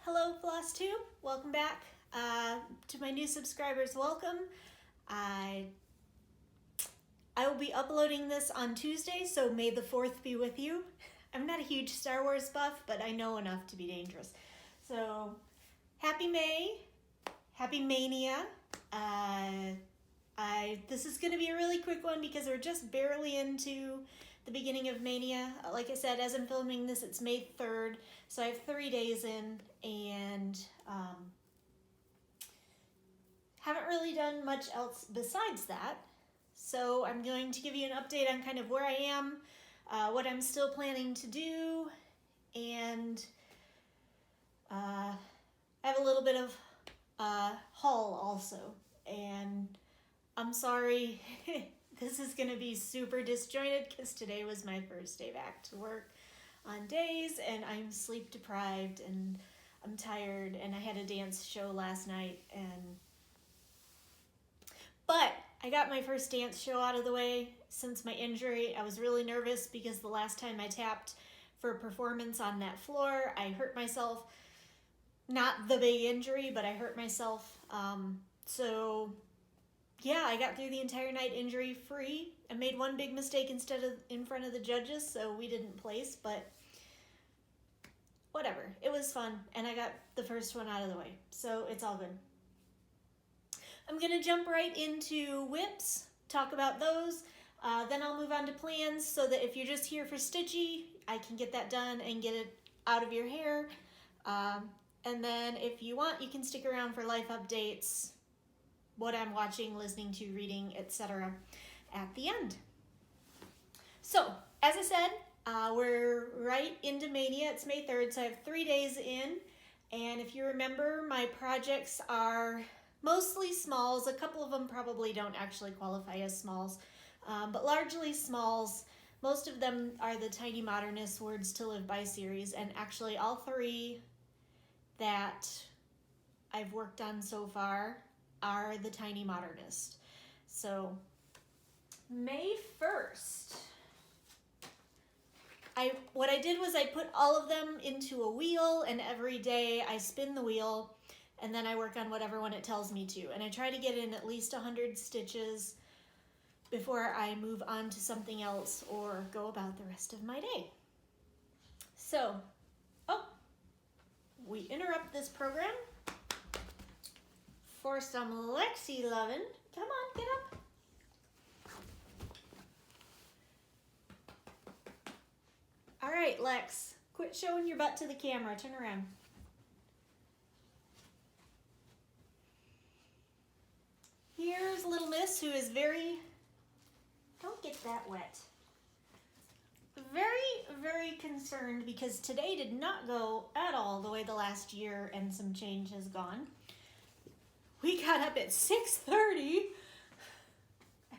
Hello Flosstube, welcome back. To my new subscribers, welcome. I will be uploading this on Tuesday, so may the 4th be with you. I'm not a huge Star Wars buff, but I know enough to be dangerous. So, happy May, happy Maynia. This is going to be a really quick one because we're just barely into the beginning of Maynia. Like I said, as I'm filming this, it's May 3rd, so I have 3 days in, and haven't really done much else besides that. So I'm going to give you an update on kind of where I am, what I'm still planning to do, and I have a little bit of haul also. And I'm sorry, this is going to be super disjointed because today was my first day back to work on days, and I'm sleep deprived and I'm tired, and I had a dance show last night, but I got my first dance show out of the way since my injury. I was really nervous because the last time I tapped for a performance on that floor, I hurt myself. Not the big injury, but I hurt myself. So yeah, I got through the entire night injury free. I made one big mistake instead of in front of the judges, so we didn't place, but whatever. It was fun, and I got the first one out of the way, so it's all good. I'm going to jump right into whips, talk about those, then I'll move on to plans so that if you're just here for Stitchy, I can get that done and get it out of your hair. And then if you want, you can stick around for life updates, what I'm watching, listening to, reading, etc. at the end. So, as I said, we're right into Maynia. It's May 3rd, so I have 3 days in. And if you remember, my projects are mostly smalls. A couple of them probably don't actually qualify as smalls, but largely smalls. Most of them are the Tiny Modernist Words to Live By series, and actually all 3 that I've worked on so far are the Tiny Modernist. So, May 1st, what I did was I put all of them into a wheel, and every day I spin the wheel, and then I work on whatever one it tells me to. And I try to get in at least 100 stitches before I move on to something else or go about the rest of my day. So, we interrupt this program for some Lexi lovin'. Come on, get up. All right, Lex, quit showing your butt to the camera. Turn around. Here's little miss who is don't get that wet, very concerned because today did not go at all the way the last year and some change has gone. We got up at 6:30.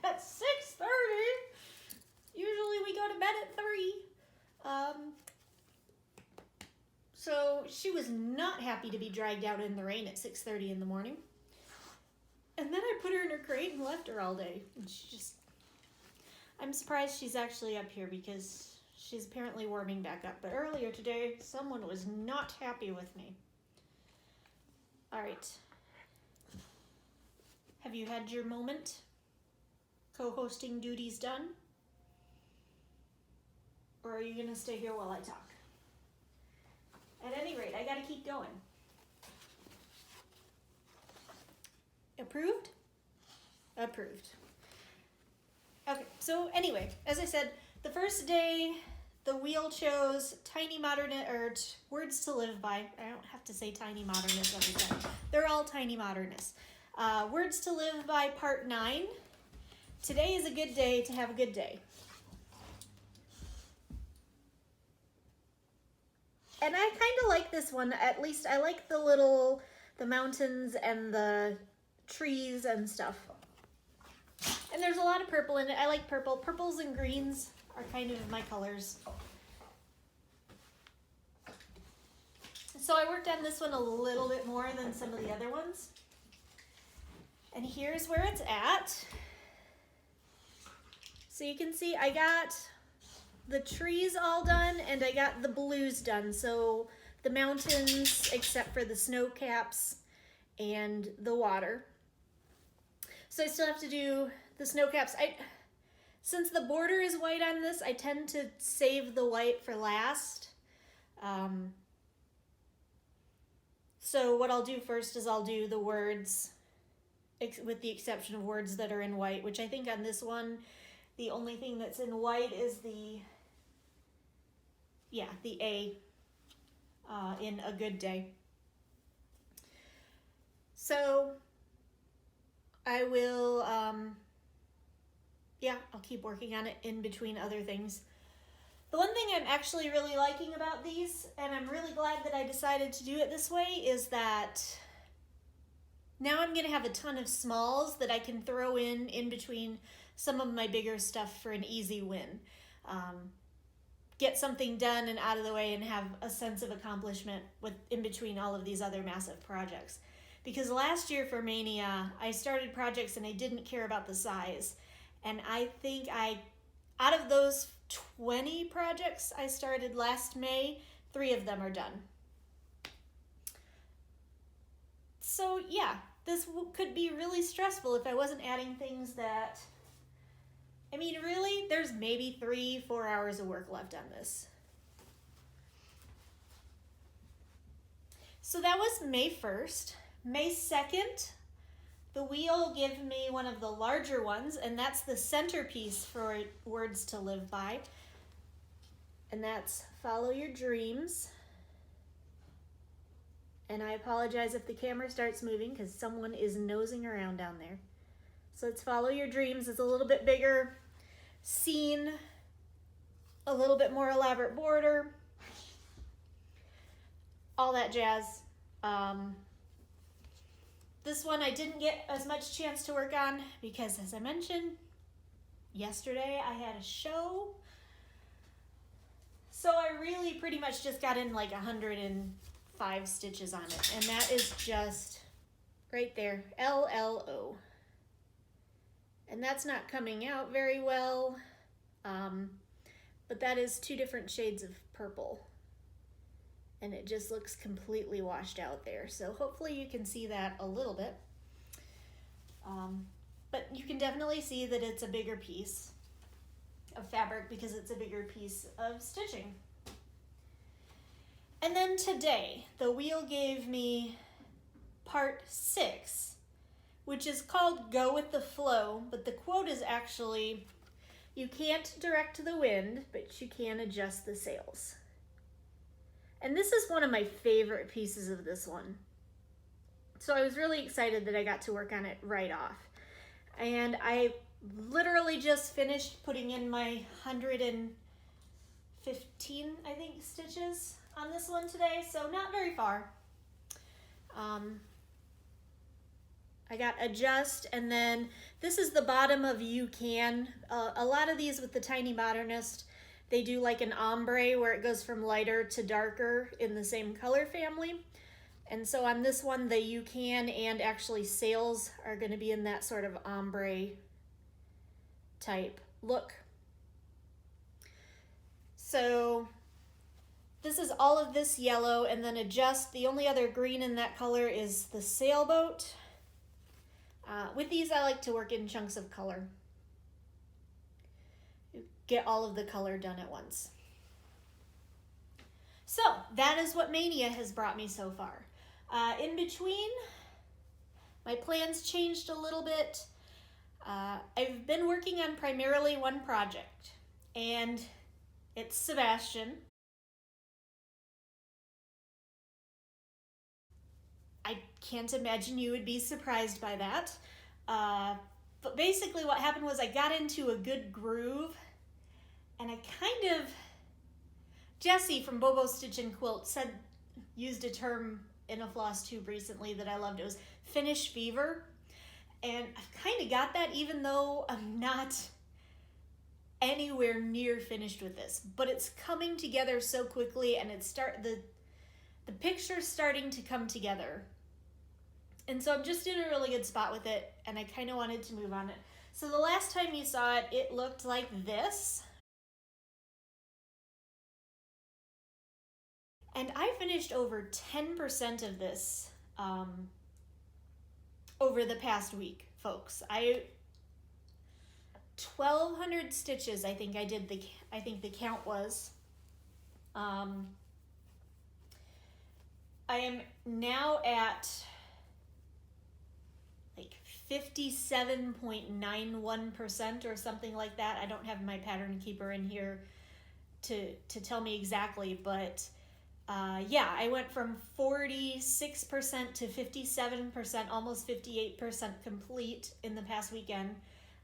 At 6:30. Usually we go to bed at 3. So she was not happy to be dragged out in the rain at 6:30 in the morning. And then I put her in her crate and left her all day. And I'm surprised she's actually up here because she's apparently warming back up. But earlier today, someone was not happy with me. All right. Have you had your moment? Co-hosting duties done? Or are you gonna stay here while I talk? At any rate, I gotta keep going. Approved? Approved. Okay, so anyway, as I said, the first day the wheel chose Tiny Modernist, or Words to Live By. I don't have to say Tiny Modernist every time. They're all Tiny Modernists. Words to Live By Part 9. Today is a good day to have a good day. And I kind of like this one. At least I like the mountains and the trees and stuff. And there's a lot of purple in it. I like purple. Purples and greens are kind of my colors. So I worked on this one a little bit more than some of the other ones. And here's where it's at. So you can see I got the trees all done and I got the blues done. So the mountains except for the snow caps and the water. So I still have to do the snow caps. Since the border is white on this, I tend to save the white for last. So what I'll do first is I'll do the words, with the exception of words that are in white, which I think on this one, the only thing that's in white is the A in a good day. So I will, I'll keep working on it in between other things. The one thing I'm actually really liking about these, and I'm really glad that I decided to do it this way, is that now I'm going to have a ton of smalls that I can throw in between some of my bigger stuff for an easy win. Get something done and out of the way and have a sense of accomplishment in between all of these other massive projects. Because last year for Maynia, I started projects and I didn't care about the size. And I think out of those 20 projects I started last May, 3 of them are done. So yeah, this could be really stressful if I wasn't adding things that, I mean, really, there's maybe 3-4 hours of work left on this. So that was May 1st. May 2nd, the wheel gave me one of the larger ones, and that's the centerpiece for Words to Live By. And that's Follow Your Dreams. And I apologize if the camera starts moving because someone is nosing around down there. So it's Follow Your Dreams. It's a little bit bigger scene, a little bit more elaborate border, all that jazz. This one I didn't get as much chance to work on because, as I mentioned, yesterday I had a show. So I really pretty much just got in like 105 stitches on it. And that is just right there, LLO. And that's not coming out very well, but that is 2 different shades of purple. And it just looks completely washed out there. So hopefully you can see that a little bit. But you can definitely see that it's a bigger piece of fabric because it's a bigger piece of stitching. And then today, the wheel gave me part 6, which is called Go With the Flow, but the quote is actually, "You can't direct the wind, but you can adjust the sails." And this is one of my favorite pieces of this one. So I was really excited that I got to work on it right off. And I literally just finished putting in my 115, I think, stitches on this one today, so not very far. I got adjust, and then this is the bottom of You Can. A lot of these with the Tiny Modernist, they do like an ombre where it goes from lighter to darker in the same color family. And so on this one, the You Can and actually sails are going to be in that sort of ombre type look. So this is all of this yellow, and then adjust. The only other green in that color is the sailboat. With these, I like to work in chunks of color. Get all of the color done at once. So that is what Maynia has brought me so far. In between, my plans changed a little bit. I've been working on primarily one project, and it's Sebastian. I can't imagine you would be surprised by that. But basically what happened was I got into a good groove, and I kind of, Jessie from Bobo Stitch and Quilt used a term in a Flosstube recently that I loved. It was finish fever. And I've kind of got that, even though I'm not anywhere near finished with this. But it's coming together so quickly, and the picture's starting to come together. And so I'm just in a really good spot with it, and I kind of wanted to move on it. So the last time you saw it, it looked like this. And I finished over 10% of this over the past week, folks. 1,200 stitches, I think I did I think the count was. I am now at like 57.91% or something like that. I don't have my pattern keeper in here to tell me exactly, but yeah, I went from 46% to 57%, almost 58% complete in the past weekend.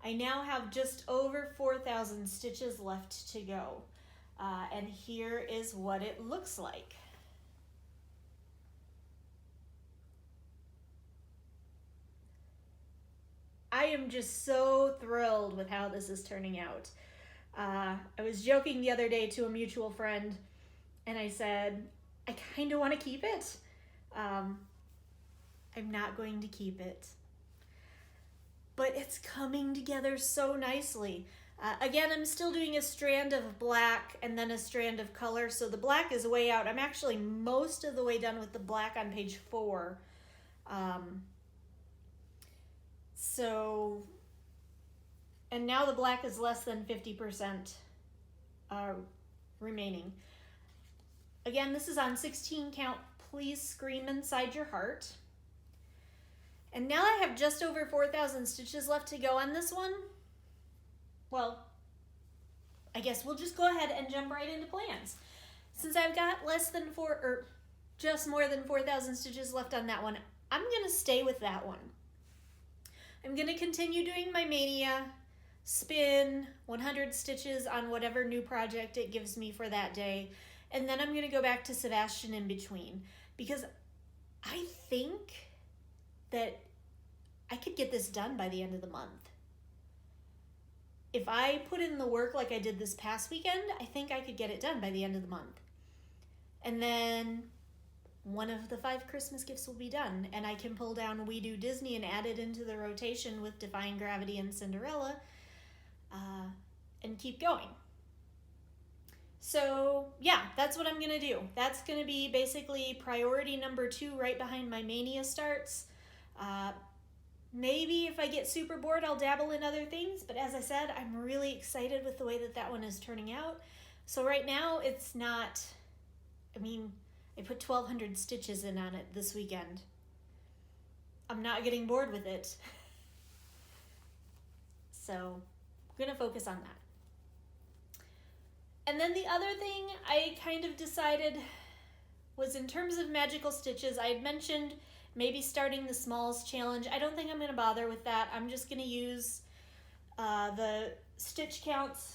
I now have just over 4,000 stitches left to go. And here is what it looks like. I am just so thrilled with how this is turning out. I was joking the other day to a mutual friend, and I said, I kind of want to keep it. I'm not going to keep it. But it's coming together so nicely. Again, I'm still doing a strand of black and then a strand of color. So the black is way out. I'm actually most of the way done with the black on page 4. And now the black is less than 50% remaining. Again, this is on 16 count. Please scream inside your heart. And now I have just over 4,000 stitches left to go on this one. Well, I guess we'll just go ahead and jump right into plans. Since I've got just more than 4,000 stitches left on that one, I'm gonna stay with that one. I'm gonna continue doing my Maynia, spin 100 stitches on whatever new project it gives me for that day, and then I'm gonna go back to Sebastian in between, because I think that I could get this done by the end of the month. If I put in the work like I did this past weekend, I think I could get it done by the end of the month. And then one of the 5 Christmas gifts will be done, and I can pull down We Do Disney and add it into the rotation with Defying Gravity and Cinderella, and keep going. So yeah, that's what I'm gonna do. That's gonna be basically priority number 2 right behind my Maynia starts. Maybe if I get super bored, I'll dabble in other things, but as I said, I'm really excited with the way that one is turning out. So right now, it's not, I put 1,200 stitches in on it this weekend. I'm not getting bored with it. So I'm gonna focus on that. And then the other thing I kind of decided was in terms of magical stitches. I had mentioned maybe starting the Smalls challenge. I don't think I'm going to bother with that. I'm just going to use the stitch counts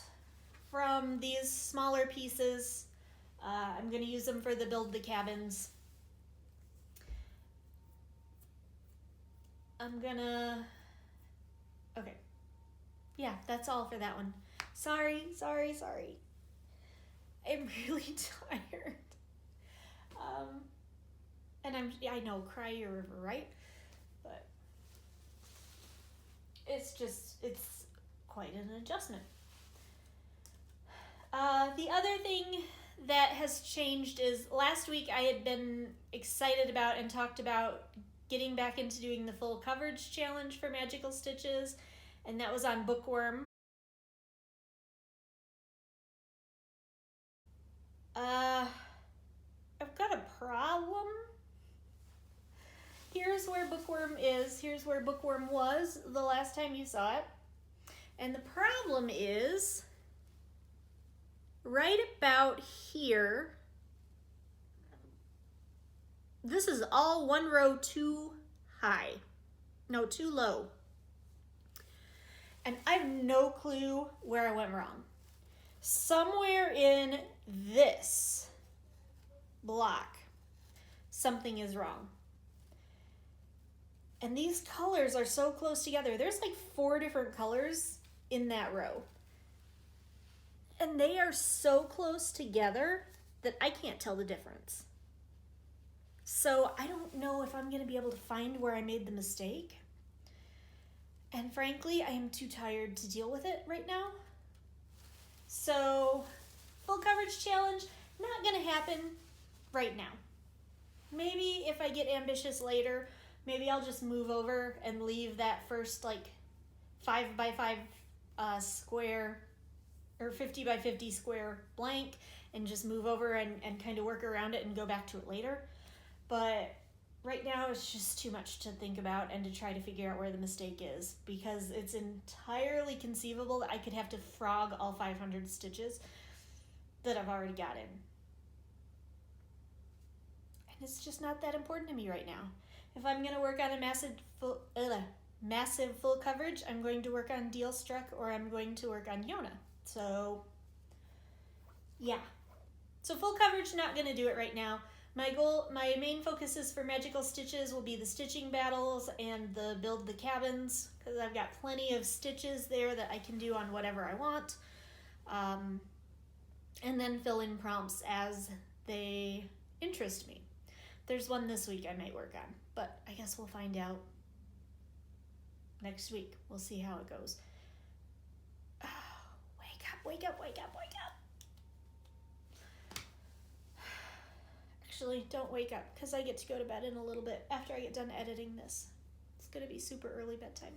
from these smaller pieces. I'm going to use them for the Build the Cabins. Okay. Yeah, that's all for that one. Sorry. I'm really tired. And I know, cry your river, right? But it's quite an adjustment. The other thing that has changed is last week I had been excited about and talked about getting back into doing the full coverage challenge for Magical Stitches, and that was on Bookworm. I've got a problem. Here's where Bookworm is. Here's where Bookworm was the last time you saw it. And the problem is right about here. This is all one row too high. No, too low. And I have no clue where I went wrong. Somewhere in this block, something is wrong. And these colors are so close together. There's like 4 different colors in that row. And they are so close together that I can't tell the difference. So I don't know if I'm going to be able to find where I made the mistake. And frankly, I am too tired to deal with it right now. So full coverage challenge, not going to happen right now. Maybe if I get ambitious later, maybe I'll just move over and leave that first like 5 by 5 square or 50 by 50 square blank and just move over and kind of work around it and go back to it later. But right now it's just too much to think about and to try to figure out where the mistake is, because it's entirely conceivable that I could have to frog all 500 stitches that I've already got in. And it's just not that important to me right now. If I'm going to work on a massive full coverage, I'm going to work on Deal Struck or I'm going to work on Yona. So, yeah. So full coverage, not going to do it right now. My main focuses for magical stitches will be the stitching battles and the build the cabins, because I've got plenty of stitches there that I can do on whatever I want. And then fill in prompts as they interest me. There's one this week I might work on, but I guess we'll find out next week. We'll see how it goes. Oh, wake up. Actually, don't wake up, because I get to go to bed in a little bit after I get done editing this. It's going to be super early bedtime.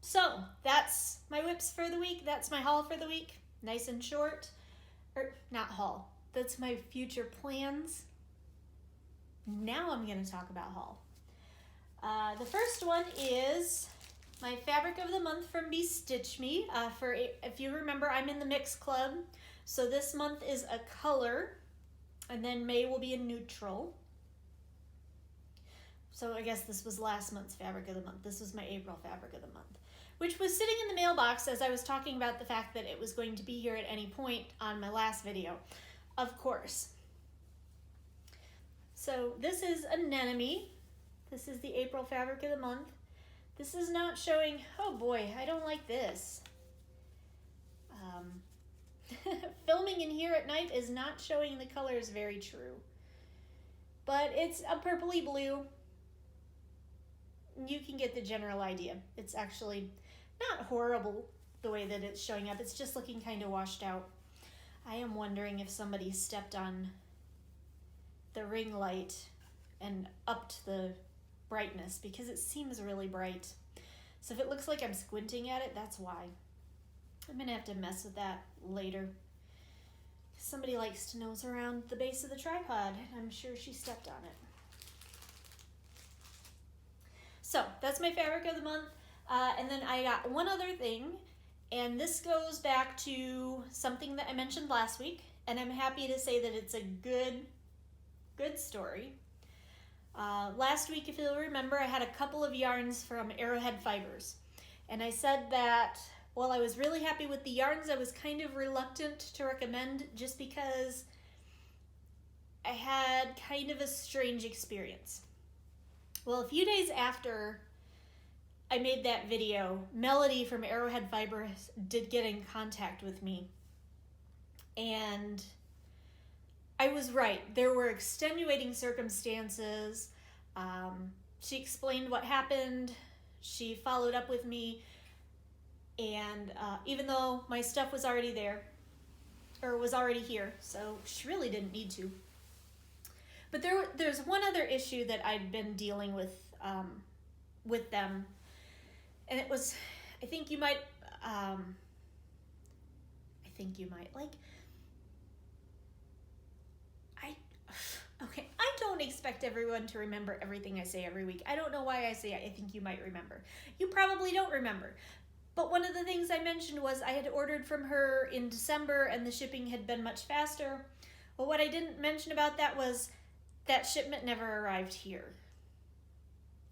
So, that's my whips for the week. That's my haul for the week. Nice and short. Or, not haul. That's my future plans. Now I'm going to talk about haul. The first one is my fabric of the month from Be Stitch Me. If you remember, I'm in the mix club. So this month is a color, and then May will be a neutral. So I guess this was last month's fabric of the month. This was my April fabric of the month, which was sitting in the mailbox as I was talking about the fact that it was going to be here at any point on my last video. Of course. So this is Anemone. This is the April fabric of the month. This is not showing, oh boy, I don't like this. Filming in here at night is not showing the colors very true. But it's a purpley blue. You can get the general idea. It's actually not horrible the way that it's showing up. It's just looking kind of washed out. I am wondering if somebody stepped on the ring light and upped the brightness, because it seems really bright. So if it looks like I'm squinting at it, that's why. I'm gonna have to mess with that later. Somebody likes to nose around the base of the tripod, and I'm sure she stepped on it. So that's my fabric of the month. And then I got one other thing, and this goes back to something that I mentioned last week, and I'm happy to say that it's a good story. Last week, if you'll remember, I had a couple of yarns from Arrowhead Fibers, and I said that while I was really happy with the yarns, I was kind of reluctant to recommend just because I had kind of a strange experience. Well, a few days after I made that video, Melody from Arrowhead Fibers did get in contact with me, and I was right. There were extenuating circumstances. She explained what happened. She followed up with me. And even though my stuff was already there, or was already here, so she really didn't need to. But there's one other issue that I'd been dealing with them. And it was, I think you might like, okay, I don't expect everyone to remember everything I say every week. I don't know why I say I think you might remember. You probably don't remember. But one of the things I mentioned was I had ordered from her in December and the shipping had been much faster. Well, what I didn't mention about that was that shipment never arrived here.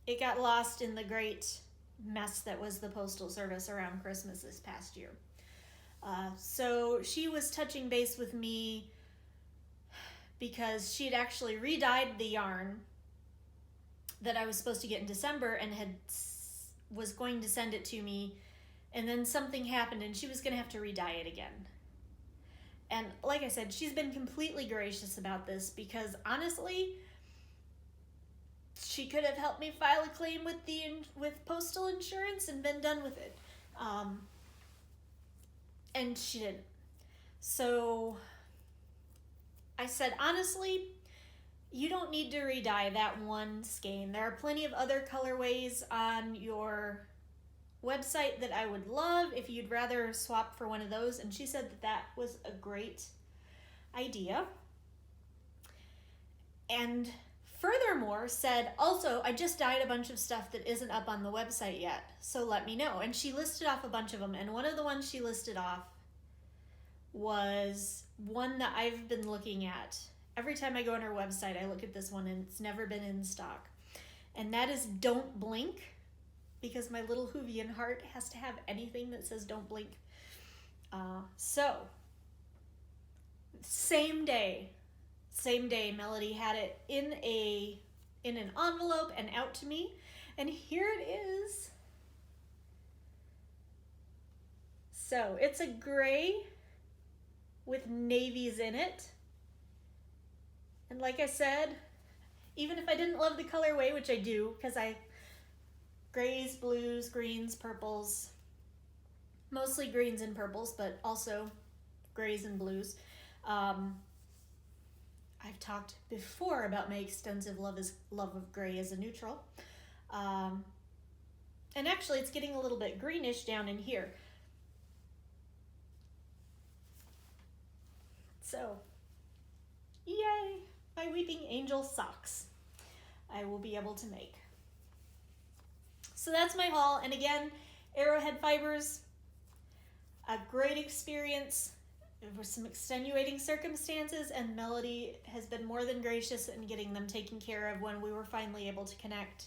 It got lost in the great mess that was the Postal Service around Christmas this past year. So she was touching base with me because she had actually re-dyed the yarn that I was supposed to get in December and was going to send it to me, and then something happened and she was going to have to re-dye it again. And like I said, she's been completely gracious about this because honestly, she could have helped me file a claim with postal insurance and been done with it. And she didn't. So I said, honestly, you don't need to re-dye that one skein. There are plenty of other colorways on your website that I would love if you'd rather swap for one of those. And she said that that was a great idea. And furthermore said, also, I just dyed a bunch of stuff that isn't up on the website yet, so let me know. And she listed off a bunch of them, and one of the ones she listed off was one that I've been looking at. Every time I go on her website, I look at this one, and it's never been in stock. And that is Don't Blink, because my little Whovian heart has to have anything that says Don't Blink. So, same day, Melody had it in an envelope and out to me, and here it is. So it's a gray with navies in it, and like I said, even if I didn't love the colorway, which I do, because grays, blues, greens, purples, mostly greens and purples, but also grays and blues. I've talked before about my extensive love of gray as a neutral. And actually it's getting a little bit greenish down in here. So, yay, my Weeping Angel socks I will be able to make. So that's my haul. And again, Arrowhead Fibers, a great experience. There were some extenuating circumstances, and Melody has been more than gracious in getting them taken care of when we were finally able to connect.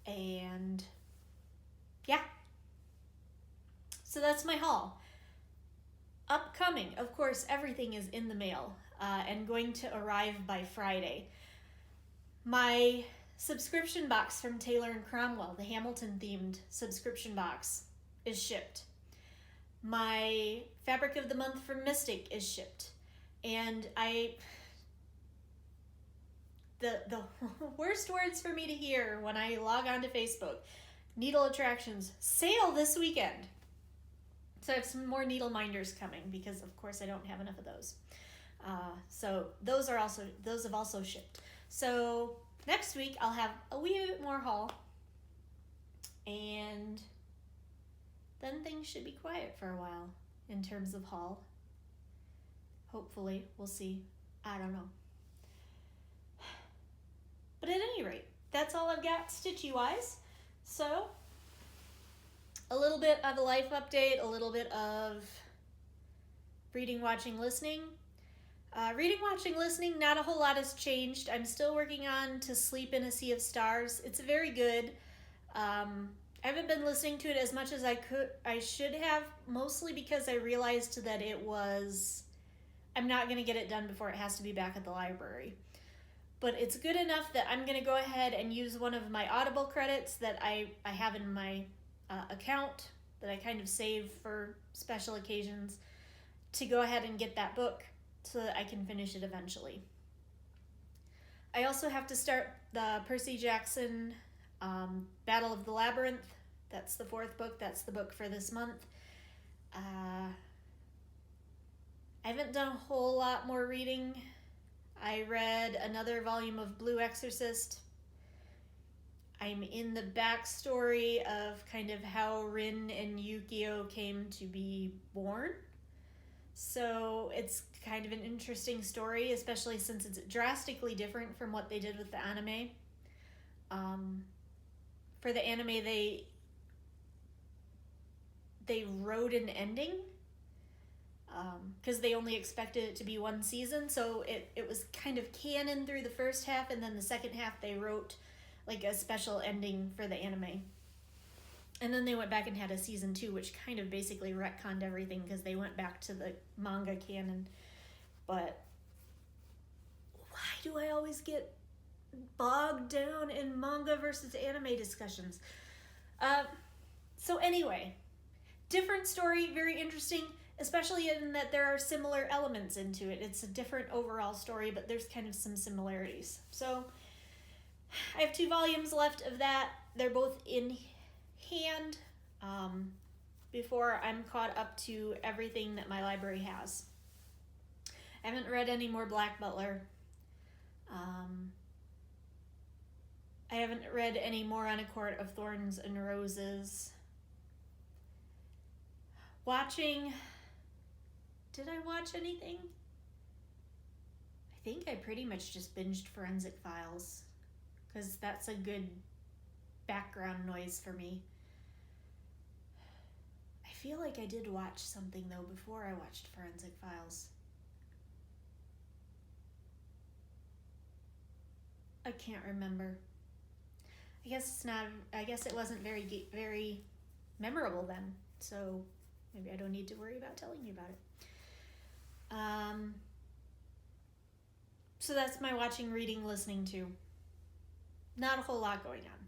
And yeah. So that's my haul. Upcoming, of course, everything is in the mail and going to arrive by Friday. My subscription box from Taylor and Cromwell, the Hamilton-themed subscription box, is shipped. My Fabric of the Month from Mystic is shipped. And the worst words for me to hear when I log on to Facebook, Needle Attractions, sale this weekend. So I have some more needle minders coming because, of course, I don't have enough of those. So those have also shipped. So next week I'll have a wee bit more haul, and then things should be quiet for a while in terms of haul. Hopefully, we'll see. I don't know. But at any rate, that's all I've got stitchy-wise. So, a little bit of a life update, a little bit of reading, watching, listening. Reading, watching, listening, not a whole lot has changed. I'm still working on To Sleep in a Sea of Stars. It's very good. I haven't been listening to it as much as I should have, mostly because I realized that I'm not going to get it done before it has to be back at the library. But it's good enough that I'm going to go ahead and use one of my Audible credits that I have in my account that I kind of save for special occasions to go ahead and get that book so that I can finish it eventually. I also have to start the Percy Jackson Battle of the Labyrinth. That's the 4th book. That's the book for this month. I haven't done a whole lot more reading. I read another volume of Blue Exorcist. I'm in the backstory of kind of how Rin and Yukio came to be born. So it's kind of an interesting story, especially since it's drastically different from what they did with the anime. For the anime, they wrote an ending because they only expected it to be one season, so it was kind of canon through the first half, and then the second half they wrote like a special ending for the anime. And then they went back and had a season 2, which kind of basically retconned everything because they went back to the manga canon. But why do I always get bogged down in manga versus anime discussions? So anyway, different story, very interesting, especially in that there are similar elements into it. It's a different overall story, but there's kind of some similarities. So I have 2 volumes left of that. They're both in hand before I'm caught up to everything that my library has. I haven't read any more Black Butler. I haven't read any more On a Court of Thorns and Roses. Watching, did I watch anything? I think I pretty much just binged Forensic Files, because that's a good background noise for me. I feel like I did watch something though before I watched Forensic Files. I can't remember. I guess it wasn't very memorable then, so maybe I don't need to worry about telling you about it. So that's my watching, reading, listening to. Not a whole lot going on.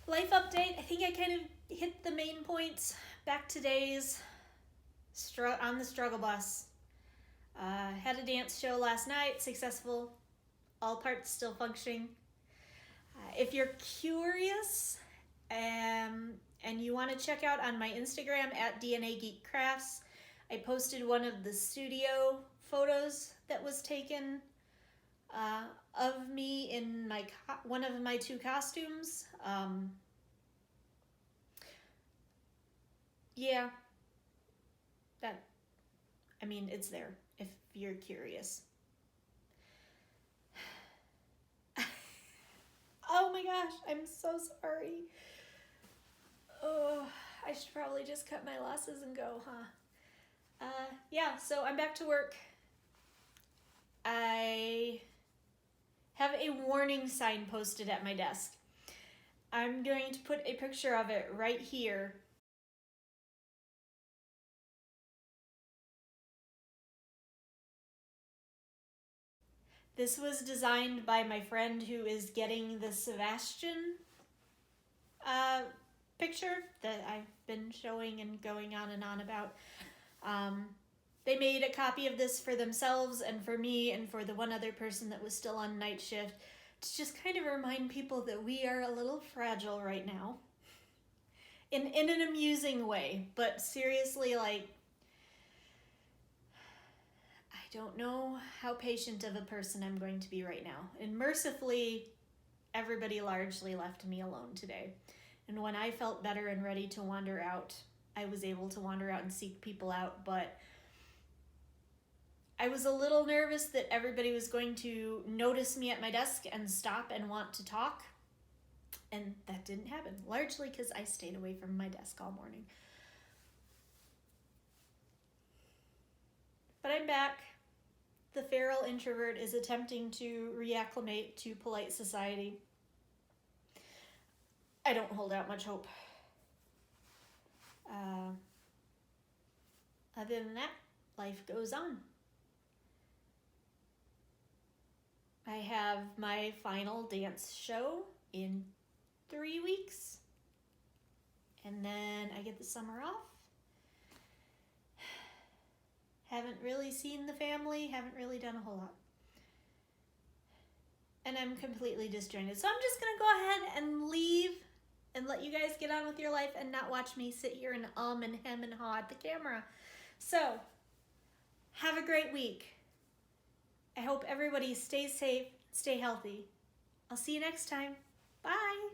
Life update, I think I kind of hit the main points. Back to days, on the struggle bus. Had a dance show last night, successful. All parts still functioning. If you're curious and you want to check out on my Instagram at DNA Geek Crafts, I posted one of the studio photos that was taken of me in one of my 2 costumes. Yeah, it's there if you're curious. Oh my gosh, I'm so sorry. Oh, I should probably just cut my losses and go, huh? Yeah, so I'm back to work. I have a warning sign posted at my desk. I'm going to put a picture of it right here. This was designed by my friend who is getting the Sebastian picture that I've been showing and going on and on about. They made a copy of this for themselves and for me and for the one other person that was still on night shift to just kind of remind people that we are a little fragile right now. In an amusing way, but seriously, like, I don't know how patient of a person I'm going to be right now. And mercifully, everybody largely left me alone today. And when I felt better and ready to wander out, I was able to wander out and seek people out, but I was a little nervous that everybody was going to notice me at my desk and stop and want to talk. And that didn't happen, largely because I stayed away from my desk all morning. But I'm back. The feral introvert is attempting to reacclimate to polite society. I don't hold out much hope. Other than that, life goes on. I have my final dance show in 3 weeks. And then I get the summer off. Haven't really seen the family, haven't really done a whole lot. And I'm completely disjointed. So I'm just going to go ahead and leave and let you guys get on with your life and not watch me sit here and and hem and haw at the camera. So, have a great week. I hope everybody stays safe, stay healthy. I'll see you next time. Bye.